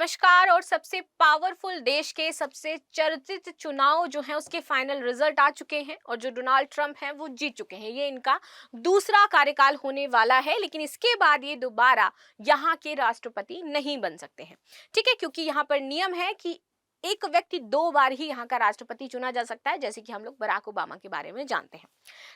नमस्कार। और सबसे पावरफुल देश के सबसे चर्चित चुनाव जो है उसके फाइनल रिजल्ट आ चुके हैं और जो डोनाल्ड ट्रंप हैं वो जीत चुके हैं। ये इनका दूसरा कार्यकाल होने वाला है, लेकिन इसके बाद ये दोबारा यहाँ के राष्ट्रपति नहीं बन सकते हैं। ठीक है, क्योंकि यहाँ पर नियम है कि एक व्यक्ति 2 बार ही यहाँ का राष्ट्रपति चुना जा सकता है, जैसे कि हम लोग बराक ओबामा के बारे में जानते हैं।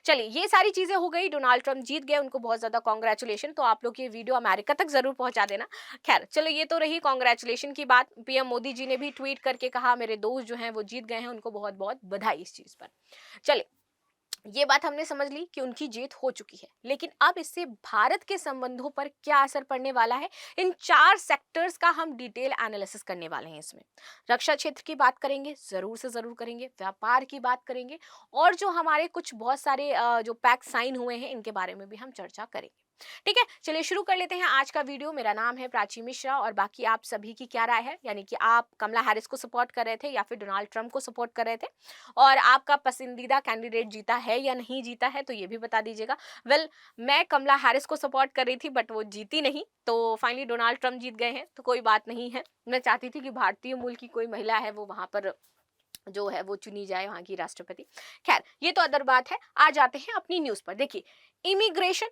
चलिए, ये सारी चीजें हो गई। डोनाल्ड ट्रंप जीत गए, उनको बहुत ज्यादा कॉन्ग्रेचुलेशन। तो आप लोग ये वीडियो अमेरिका तक जरूर पहुंचा देना। खैर चलो, ये तो रही कॉन्ग्रेचुलेशन की बात। पीएम मोदी जी ने भी ट्वीट करके कहा मेरे दोस्त जो हैं वो जीत गए हैं, उनको बहुत बहुत बधाई इस चीज पर। चलिए, ये बात हमने समझ ली कि उनकी जीत हो चुकी है, लेकिन अब इससे भारत के संबंधों पर क्या असर पड़ने वाला है, इन 4 सेक्टर्स का हम डिटेल एनालिसिस करने वाले हैं। इसमें रक्षा क्षेत्र की बात करेंगे, जरूर से जरूर करेंगे, व्यापार की बात करेंगे, और जो हमारे कुछ बहुत सारे जो पैक्ट साइन हुए हैं इनके बारे में भी हम चर्चा करेंगे। ठीक है, चलिए शुरू कर लेते हैं आज का वीडियो। मेरा नाम है प्राची मिश्रा, और बाकी आप सभी की क्या राय है, यानी कि आप कमला हैरिस को सपोर्ट कर रहे थे या फिर डोनाल्ड ट्रंप को सपोर्ट कर रहे थे, और आपका पसंदीदा कैंडिडेट जीता है या नहीं जीता है, तो ये भी बता दीजिएगा। वेल, मैं कमला हैरिस को सपोर्ट कर रही थी बट वो जीती नहीं, तो फाइनली डोनाल्ड ट्रंप जीत गए हैं, तो कोई बात नहीं है। मैं चाहती थी कि भारतीय मूल की कोई महिला है वो वहां पर जो है वो चुनी जाए, वहां की राष्ट्रपति। खैर, ये तो अदर बात है। आ जाते हैं अपनी न्यूज पर। देखिए, इमिग्रेशन,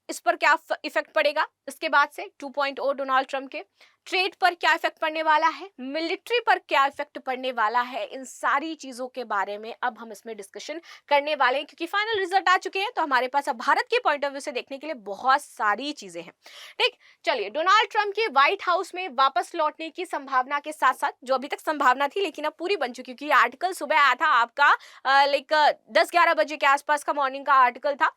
इस पर क्या इफेक्ट पड़ेगा, इसके बाद से 2.0 डोनाल्ड ट्रंप के ट्रेड पर क्या इफेक्ट पड़ने वाला है, मिलिट्री पर क्या इफेक्ट पड़ने वाला है, इन सारी चीजों के बारे में अब हम इसमें डिस्कशन करने वाले हैं, क्योंकि फाइनल रिजल्ट आ चुके हैं। तो हमारे पास अब भारत के पॉइंट ऑफ व्यू से देखने के लिए बहुत सारी चीजें हैं। ठीक, चलिए, डोनाल्ड ट्रंप के व्हाइट हाउस में वापस लौटने की संभावना के साथ साथ, जो अभी तक संभावना थी लेकिन अब पूरी बन चुकी, क्योंकि आर्टिकल सुबह आया था आपका लाइक 10-11 बजे के आसपास का मॉर्निंग का आर्टिकल था,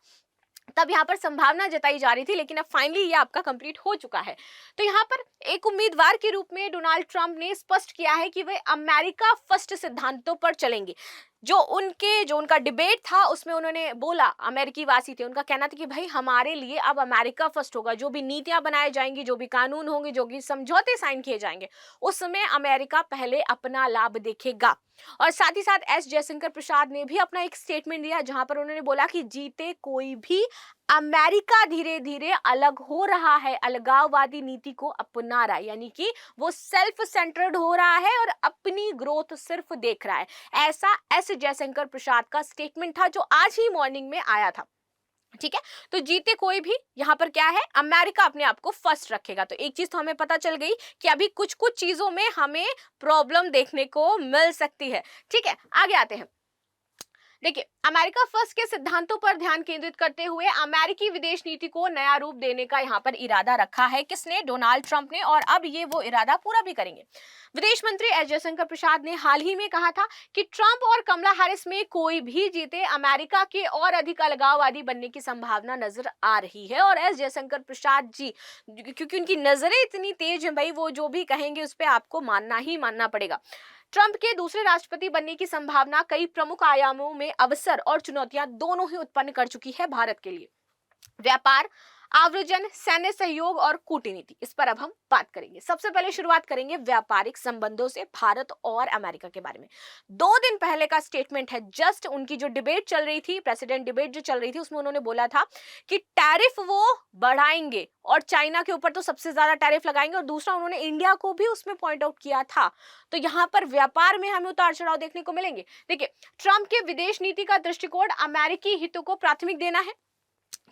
तब यहाँ पर संभावना जताई जा रही थी, लेकिन अब फाइनली ये आपका कंप्लीट हो चुका है। तो यहाँ पर एक उम्मीदवार के रूप में डोनाल्ड ट्रंप ने स्पष्ट किया है कि वे अमेरिका फर्स्ट सिद्धांतों पर चलेंगे। जो उनका डिबेट था उसमें उन्होंने बोला, अमेरिकी वासी थे, उनका कहना था कि भाई हमारे लिए अब अमेरिका फर्स्ट होगा। जो भी नीतियां बनाई जाएंगी, जो भी कानून होंगे, जो भी समझौते साइन किए जाएंगे, उसमें अमेरिका पहले अपना लाभ देखेगा। और साथ ही साथ एस जयशंकर प्रसाद ने भी अपना एक स्टेटमेंट दिया, जहां पर उन्होंने बोला कि जीते कोई भी, अमेरिका धीरे धीरे अलग हो रहा है, अलगाववादी नीति को अपना रहा है, यानी कि वो सेल्फ सेंटर्ड हो रहा है और अपनी ग्रोथ सिर्फ देख रहा है। ऐसा एस जयशंकर प्रसाद का स्टेटमेंट था जो आज ही मॉर्निंग में आया था। ठीक है, तो जीते कोई भी, यहां पर क्या है, अमेरिका अपने आप को फर्स्ट रखेगा। तो एक चीज तो हमें पता चल गई कि अभी कुछ कुछ चीजों में हमें प्रॉब्लम देखने को मिल सकती है। ठीक है, आगे आते हैं। देखिए, अमेरिका फर्स्ट के सिद्धांतों पर ध्यान केंद्रित करते हुए अमेरिकी विदेश नीति को नया रूप देने का यहां पर इरादा रखा है किसने, डोनाल्ड ट्रंप ने, और अब ये वो इरादा पूरा भी करेंगे। विदेश मंत्री एस जयशंकर प्रसाद ने हाल ही में कहा था कि ट्रंप और कमला हैरिस में कोई भी जीते, अमेरिका के और अधिक अलगाववादी बनने की संभावना नजर आ रही है। और एस जयशंकर प्रसाद जी, क्योंकि उनकी नजरें इतनी तेज हैं भाई, वो जो भी कहेंगे उस पर आपको मानना ही मानना पड़ेगा। ट्रंप के दूसरे राष्ट्रपति बनने की संभावना कई प्रमुख आयामों में अवसर और चुनौतियां दोनों ही उत्पन्न कर चुकी है भारत के लिए। व्यापार, आव्रजन, सैन्य सहयोग और कूटनीति, इस पर अब हम बात करेंगे। सबसे पहले शुरुआत करेंगे व्यापारिक संबंधों से, भारत और अमेरिका के बारे में। 2 दिन पहले का स्टेटमेंट है, जस्ट उनकी जो डिबेट चल रही थी, प्रेसिडेंट डिबेट जो चल रही थी, उसमें उन्होंने बोला था कि टैरिफ वो बढ़ाएंगे और चाइना के ऊपर तो सबसे ज्यादा टैरिफ लगाएंगे, और दूसरा उन्होंने इंडिया को भी उसमें पॉइंट आउट किया था। तो यहां पर व्यापार में हमें उतार चढ़ाव देखने को मिलेंगे। देखिए, ट्रंप के विदेश नीति का दृष्टिकोण अमेरिकी हितों को प्राथमिक देना है।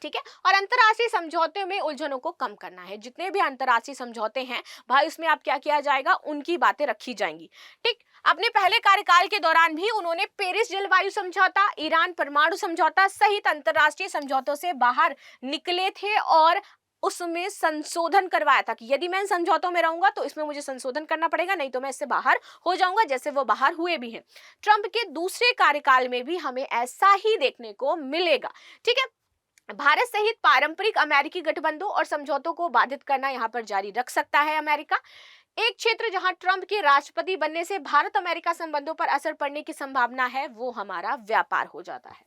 ठीक है, और अंतर्राष्ट्रीय समझौते में उलझनों को कम करना है। जितने भी अंतर्राष्ट्रीय समझौते हैं भाई, उसमें आप क्या किया जाएगा, उनकी बातें रखी जाएंगी। ठीक, अपने पहले कार्यकाल के दौरान भी उन्होंने पेरिस जलवायु समझौता, ईरान परमाणु समझौता सहित अंतर्राष्ट्रीय समझौतों से बाहर निकले थे, और उसमें संशोधन करवाया था कि यदि मैं इन समझौतों में रहूंगा तो इसमें मुझे संशोधन करना पड़ेगा, नहीं तो मैं इससे बाहर हो जाऊंगा, जैसे वो बाहर हुए भी हैं। ट्रंप के दूसरे कार्यकाल में भी हमें ऐसा ही देखने को मिलेगा। ठीक है, भारत सहित पारंपरिक अमेरिकी गठबंधों और समझौतों को बाधित करना यहां पर जारी रख सकता है अमेरिका। एक क्षेत्र जहां ट्रंप के राष्ट्रपति बनने से भारत अमेरिका संबंधों पर असर पड़ने की संभावना है, वो हमारा व्यापार हो जाता है।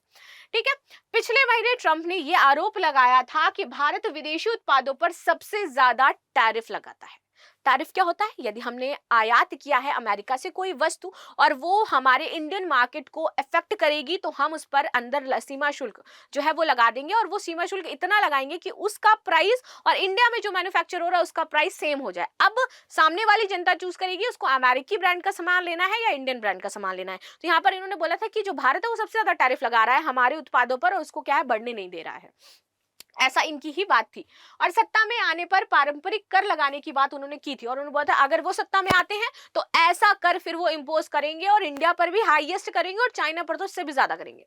ठीक है, पिछले महीने ट्रंप ने यह आरोप लगाया था कि भारत विदेशी उत्पादों पर सबसे ज्यादा टैरिफ लगाता है। टैरिफ क्या होता है? यदि हमने आयात किया है अमेरिका से कोई वस्तु और वो हमारे इंडियन मार्केट को अफेक्ट करेगी, तो हम उस पर अंदर सीमा शुल्क जो है वो लगा देंगे, और वो सीमा शुल्क इतना लगाएंगे कि उसका प्राइस और इंडिया में जो मैन्युफैक्चर हो रहा है उसका प्राइस सेम हो जाए। अब सामने वाली जनता चूज करेगी उसको अमेरिकी ब्रांड का सामान लेना है या इंडियन ब्रांड का सामान लेना है। तो यहाँ पर इन्होंने बोला था कि जो भारत है वो सबसे ज्यादा टैरिफ लगा रहा है हमारे उत्पादों पर, और उसको क्या है, बढ़ने नहीं दे रहा है। ऐसा इनकी ही बात थी। और सत्ता में आने पर पारंपरिक कर लगाने की बात उन्होंने की थी, और उन्होंने बोला था अगर वो सत्ता में आते हैं तो ऐसा कर फिर वो इंपोज करेंगे, और इंडिया पर भी हाईएस्ट करेंगे और चाइना पर तो उससे भी ज्यादा करेंगे।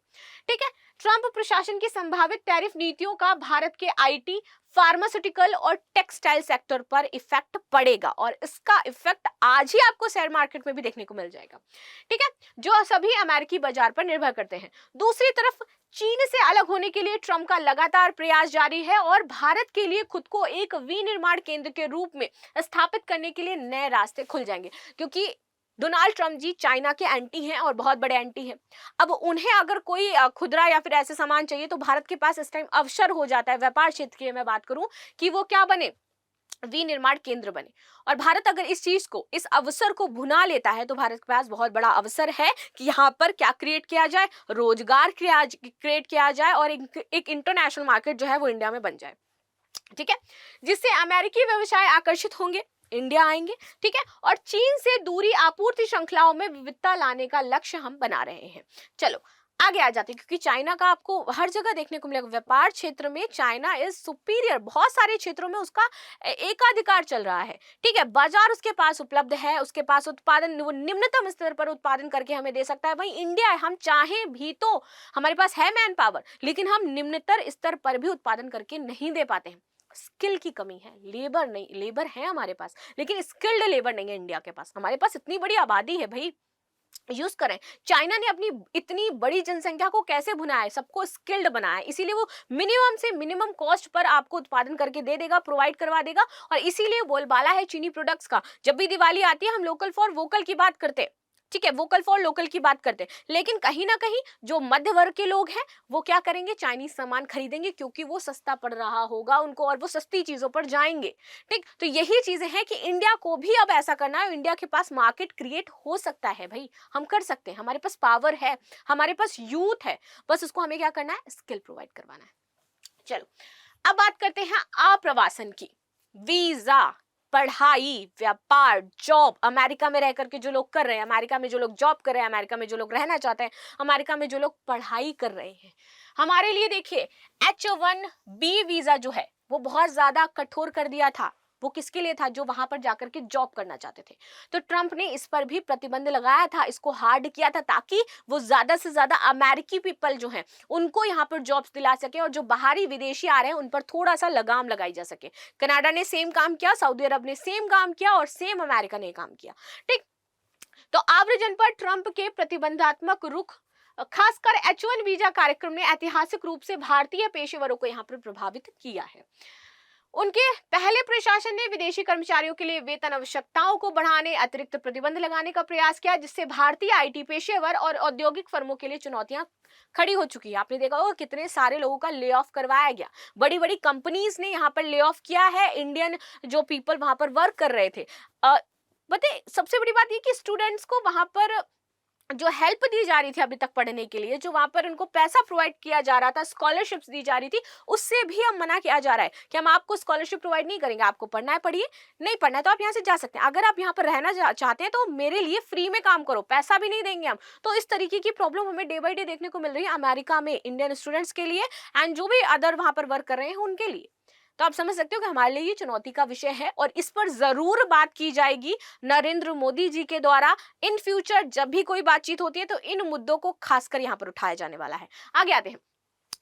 ठीक है। ट्रंप प्रशासन की संभावित टैरिफ नीतियों का भारत के आईटी, फार्मास्यूटिकल और टेक्सटाइल सेक्टर पर इफेक्ट पड़ेगा, और इसका इफेक्ट आज ही आपको शेयर मार्केट में भी देखने को मिल जाएगा। ठीक है, जो सभी अमेरिकी बाजार पर निर्भर करते हैं। दूसरी तरफ चीन से अलग होने के लिए ट्रंप का लगातार प्रयास जारी है, और भारत के लिए खुद को एक विनिर्माण केंद्र के रूप में स्थापित करने के लिए नए रास्ते खुल जाएंगे, क्योंकि डोनाल्ड ट्रंप जी चाइना के एंटी हैं और बहुत बड़े एंटी हैं। अब उन्हें अगर कोई खुदरा या फिर ऐसे सामान चाहिए तो भारत के पास इस टाइम अवसर हो जाता है, व्यापार क्षेत्र की मैं बात करूं, कि वो क्या बने, विनिर्माण केंद्र बने। और भारत अगर इस चीज को, इस अवसर को भुना लेता है, तो भारत के पास बहुत बड़ा अवसर है कि यहाँ पर क्या क्रिएट किया जाए, रोजगार क्रिएट किया जाए, और एक इंटरनेशनल मार्केट जो है वो इंडिया में बन जाए। ठीक है, जिससे अमेरिकी व्यवसाय आकर्षित होंगे, इंडिया आएंगे। ठीक है, और चीन से दूरी, आपूर्ति श्रृंखलाओं में विविधता लाने का लक्ष्य हम बना रहे हैं। चलो आगे आ जाते हैं, क्योंकि चाइना का आपको हर जगह देखने को मिलेगा, व्यापार क्षेत्र में चाइना इज सुपीरियर, बहुत सारे क्षेत्रों में उसका एकाधिकार चल रहा है। ठीक है, बाजार उसके पास उपलब्ध है, उसके पास उत्पादन वो निम्नतम स्तर पर उत्पादन करके हमें दे सकता है। वहीं इंडिया है, हम चाहें भी तो हमारे पास है मैन पावर, लेकिन हम निम्नतर स्तर पर भी उत्पादन करके नहीं दे पाते हैं। स्किल की कमी है, लेबर नहीं, लेबर है हमारे पास लेकिन स्किल्ड लेबर नहीं है इंडिया के पास। हमारे पास इतनी बड़ी आबादी है भाई, यूज करें। चाइना ने अपनी इतनी बड़ी जनसंख्या को कैसे भुनाया है, सबको स्किल्ड बनाया है, इसीलिए वो मिनिमम से मिनिमम कॉस्ट पर आपको उत्पादन करके दे देगा, प्रोवाइड करवा देगा। और इसीलिए बोलबाला है चीनी प्रोडक्ट्स का। जब भी दिवाली आती है हम लोकल फॉर वोकल की बात करते हैं। ठीक है, वोकल फॉर लोकल की बात करते हैं, लेकिन कहीं ना कहीं जो मध्य वर्ग के लोग हैं वो क्या करेंगे, चाइनीज सामान खरीदेंगे, क्योंकि वो सस्ता पड़ रहा होगा उनको और वो सस्ती चीजों पर जाएंगे। ठीक, तो यही चीजें हैं कि इंडिया को भी अब ऐसा करना है। इंडिया के पास मार्केट क्रिएट हो सकता है भाई, हम कर सकते हैं, हमारे पास पावर है, हमारे पास यूथ है, बस उसको हमें क्या करना है, स्किल प्रोवाइड करवाना है। चलो अब बात करते हैं आप्रवासन की। वीजा, पढ़ाई, व्यापार, जॉब, अमेरिका में रह करके जो लोग कर रहे हैं, अमेरिका में जो लोग जॉब कर रहे हैं, अमेरिका में जो लोग रहना चाहते हैं, अमेरिका में जो लोग पढ़ाई कर रहे हैं, हमारे लिए देखिए H1B वीजा जो है वो बहुत ज्यादा कठोर कर दिया था। वो किसके लिए था, जो वहां पर जाकर के जॉब करना चाहते थे। तो ट्रंप ने इस पर भी प्रतिबंध लगाया था, इसको हार्ड किया था, ताकि वो ज्यादा से ज्यादा अमेरिकी पीपल जो हैं उनको यहाँ पर जॉब्स दिला सके, और जो बाहरी विदेशी आ रहे हैं उन पर थोड़ा सा लगाम लगाई जा सके। कनाडा ने सेम काम किया, सऊदी अरब ने सेम काम किया, और सेम अमेरिका ने काम किया। ठीक, तो आव्रजन पर ट्रंप के प्रतिबंधात्मक रुख, खासकर H1 वीजा कार्यक्रम ने ऐतिहासिक रूप से भारतीय पेशेवरों को यहाँ पर प्रभावित किया है। उनके पहले प्रशासन ने विदेशी कर्मचारियों के लिए वेतन आवश्यकताओं को बढ़ाने, अतिरिक्त प्रतिबंध लगाने का प्रयास किया, जिससे भारतीय आईटी पेशेवर और औद्योगिक फर्मों के लिए चुनौतियां खड़ी हो चुकी है। आपने देखा होगा कितने सारे लोगों का ले ऑफ करवाया गया, बड़ी बड़ी कंपनीज ने यहाँ पर ले ऑफ किया है इंडियन जो पीपल वहां पर वर्क कर रहे थे। बताइए सबसे बड़ी बात ये कि स्टूडेंट्स को वहां पर जो हेल्प दी जा रही थी अभी तक पढ़ने के लिए, जो वहां पर उनको पैसा प्रोवाइड किया जा रहा था, स्कॉलरशिप्स दी जा रही थी, उससे भी अब मना किया जा रहा है कि हम आपको स्कॉलरशिप प्रोवाइड नहीं करेंगे। आपको पढ़ना है पढ़िए, नहीं पढ़ना है तो आप यहाँ से जा सकते हैं। अगर आप यहाँ पर रहना चाहते हैं तो मेरे लिए फ्री में काम करो, पैसा भी नहीं देंगे हम। तो इस तरीके की प्रॉब्लम हमें डे बाई डे देखने को मिल रही है अमेरिका में इंडियन स्टूडेंट्स के लिए, एंड जो भी अदर वहां पर वर्क कर रहे हैं उनके लिए। तो आप समझ सकते हो कि हमारे लिए ये चुनौती का विषय है, और इस पर जरूर बात की जाएगी नरेंद्र मोदी जी के द्वारा। इन फ्यूचर जब भी कोई बातचीत होती है तो इन मुद्दों को खासकर यहाँ पर उठाया जाने वाला है। आगे आते हैं।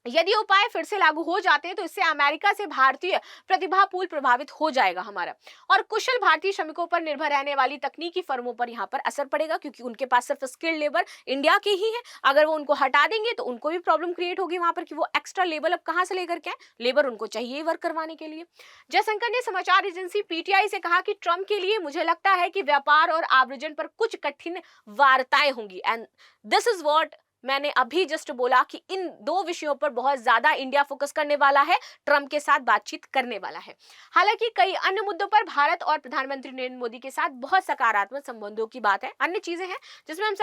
यदि उपाय फिर से लागू हो जाते हैं तो इससे अमेरिका से भारतीय प्रतिभा पूल प्रभावित हो जाएगा हमारा, और कुशल भारतीय श्रमिकों पर निर्भर रहने वाली तकनीकी फर्मों पर यहाँ पर असर पड़ेगा, क्योंकि उनके पास सिर्फ स्किल्ड लेबर इंडिया के ही है। अगर वो उनको हटा देंगे तो उनको भी प्रॉब्लम क्रिएट होगी वहां पर कि वो एक्स्ट्रा लेबर अब कहां से लेकर के आए, लेबर उनको चाहिए वर्क करवाने के लिए। जयशंकर ने समाचार एजेंसी पीटीआई से कहा कि ट्रंप के लिए मुझे लगता है कि व्यापार और आव्रजन पर कुछ कठिन वार्ताएं होंगी, एंड दिस इज व्हाट मैंने अभी जस्ट बोला कि इन दो विषयों पर बहुत ज्यादा इंडिया फोकस करने वाला है, ट्रंप के साथ बातचीत करने वाला है। हालांकि कई अन्य मुद्दों पर भारत और प्रधानमंत्री नरेंद्र मोदी के साथ बहुत सकारात्मक संबंधों की बात है, अन्य चीजें हैं जिसमें हम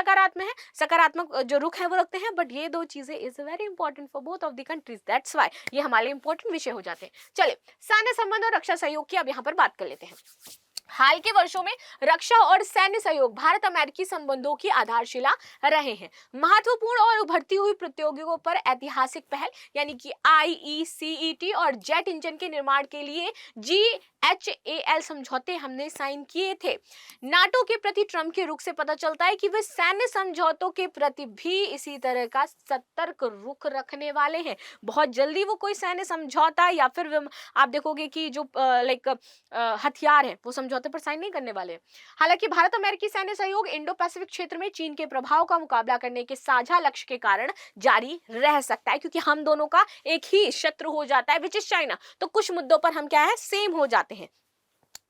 सकारात्मक जो रुख है वो रखते हैं, बट ये दो चीजें is very important for both of the countries, that's why ये हमारे इंपॉर्टेंट विषय हो जाते हैं। चलिए सैन्य संबंध और रक्षा सहयोग की अब यहाँ पर बात कर लेते हैं। हाल के वर्षों में रक्षा और सैन्य सहयोग भारत अमेरिकी संबंधों की आधारशिला रहे हैं। महत्वपूर्ण और उभरती हुई प्रतियोगिताओं पर ऐतिहासिक पहल यानी कि IECET और जेट इंजन के निर्माण के लिए GHAL समझौते हमने साइन किए थे। नाटो के प्रति ट्रंप के रुख से पता चलता है कि वे सैन्य समझौतों के प्रति भी इसी तरह का सतर्क रुख रखने वाले हैं। बहुत जल्दी वो कोई सैन्य समझौता या फिर आप देखोगे कि जो हथियार है वो समझौते पर साइन नहीं करने वाले। हालांकि भारत अमेरिकी सैन्य सहयोग इंडो पैसिफिक क्षेत्र में चीन के प्रभाव का मुकाबला करने के साझा लक्ष्य के कारण जारी रह सकता है, क्योंकि हम दोनों का एक ही शत्रु हो जाता है विच इज चाइना, तो कुछ मुद्दों पर हम क्या है सेम हो जाते हैं।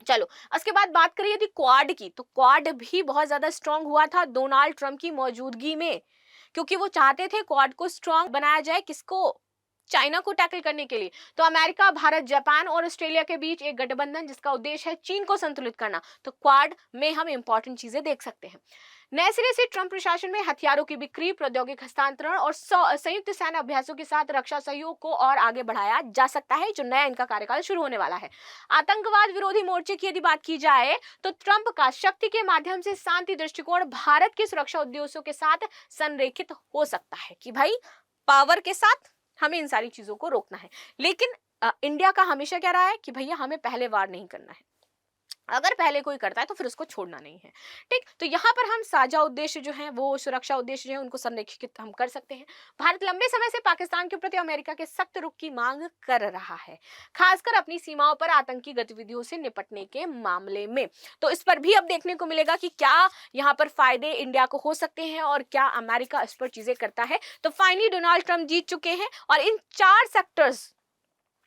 चलो उसके बाद बात करिए यदि क्वाड की, तो क्वाड भी बहुत ज्यादा स्ट्रांग हुआ था डोनाल्ड ट्रंप की मौजूदगी में, क्योंकि वो चाहते थे क्वाड को स्ट्रांग बनाया जाए, किसको, चाइना को टैकल करने के लिए। तो अमेरिका, भारत, जापान और ऑस्ट्रेलिया के बीच एक गठबंधन जिसका उद्देश्य है चीन को संतुलित करना। तो क्वाड में हम इंपॉर्टेंट चीजें देख सकते हैं। नए सिरे से ट्रंप प्रशासन में हथियारों की बिक्री, प्रौद्योगिक हस्तांतरण और संयुक्त सैन्य अभ्यासों के साथ रक्षा सहयोग को और आगे बढ़ाया जा सकता है, जो नया इनका कार्यकाल शुरू होने वाला है। आतंकवाद विरोधी मोर्चे की यदि बात की जाए तो ट्रंप का शक्ति के माध्यम से शांति दृष्टिकोण भारत के सुरक्षा उद्देश्यों के साथ संरेखित हो सकता है कि भाई पावर के साथ हमें इन सारी चीजों को रोकना है। लेकिन इंडिया का हमेशा क्या रहा है कि भैया हमें पहले वार नहीं करना है, अगर पहले कोई करता है तो फिर उसको छोड़ना नहीं है। ठीक, तो यहाँ पर हम साझा उद्देश्य जो है वो सुरक्षा उद्देश्य जो है उनको संरेखित हम कर सकते हैं। भारत लंबे समय से पाकिस्तान के प्रति अमेरिका के सख्त रुख की मांग कर रहा है, खासकर अपनी सीमाओं पर आतंकी गतिविधियों से निपटने के मामले में। तो इस पर भी अब देखने को मिलेगा कि क्या यहाँ पर फायदे इंडिया को हो सकते हैं और क्या अमेरिका इस पर चीजें करता है। तो फाइनली डोनाल्ड ट्रंप जीत चुके हैं और इन 4 सेक्टर्स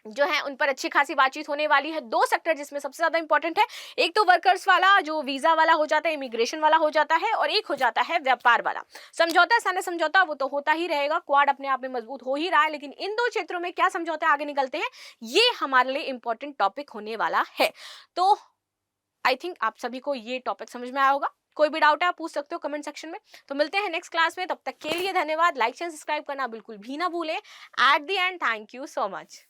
जो है उन पर अच्छी खासी बातचीत होने वाली है। 2 सेक्टर जिसमें सबसे ज्यादा इंपॉर्टेंट है, एक तो वर्कर्स वाला जो वीजा वाला हो जाता है, इमिग्रेशन वाला हो जाता है, और एक हो जाता है व्यापार वाला समझौता। सैन्य समझौता वो तो होता ही रहेगा, क्वाड अपने आप में मजबूत हो ही रहा है, लेकिन इन 2 क्षेत्रों में क्या समझौते आगे निकलते हैं ये हमारे लिए इंपॉर्टेंट टॉपिक होने वाला है। तो आई थिंक आप सभी को ये टॉपिक समझ में आया होगा। कोई भी डाउट है आप पूछ सकते हो कमेंट सेक्शन में। तो मिलते हैं नेक्स्ट क्लास में, तब तक के लिए धन्यवाद। लाइक शेयर सब्सक्राइब करना बिल्कुल भी ना भूलें। At the end thank you so much.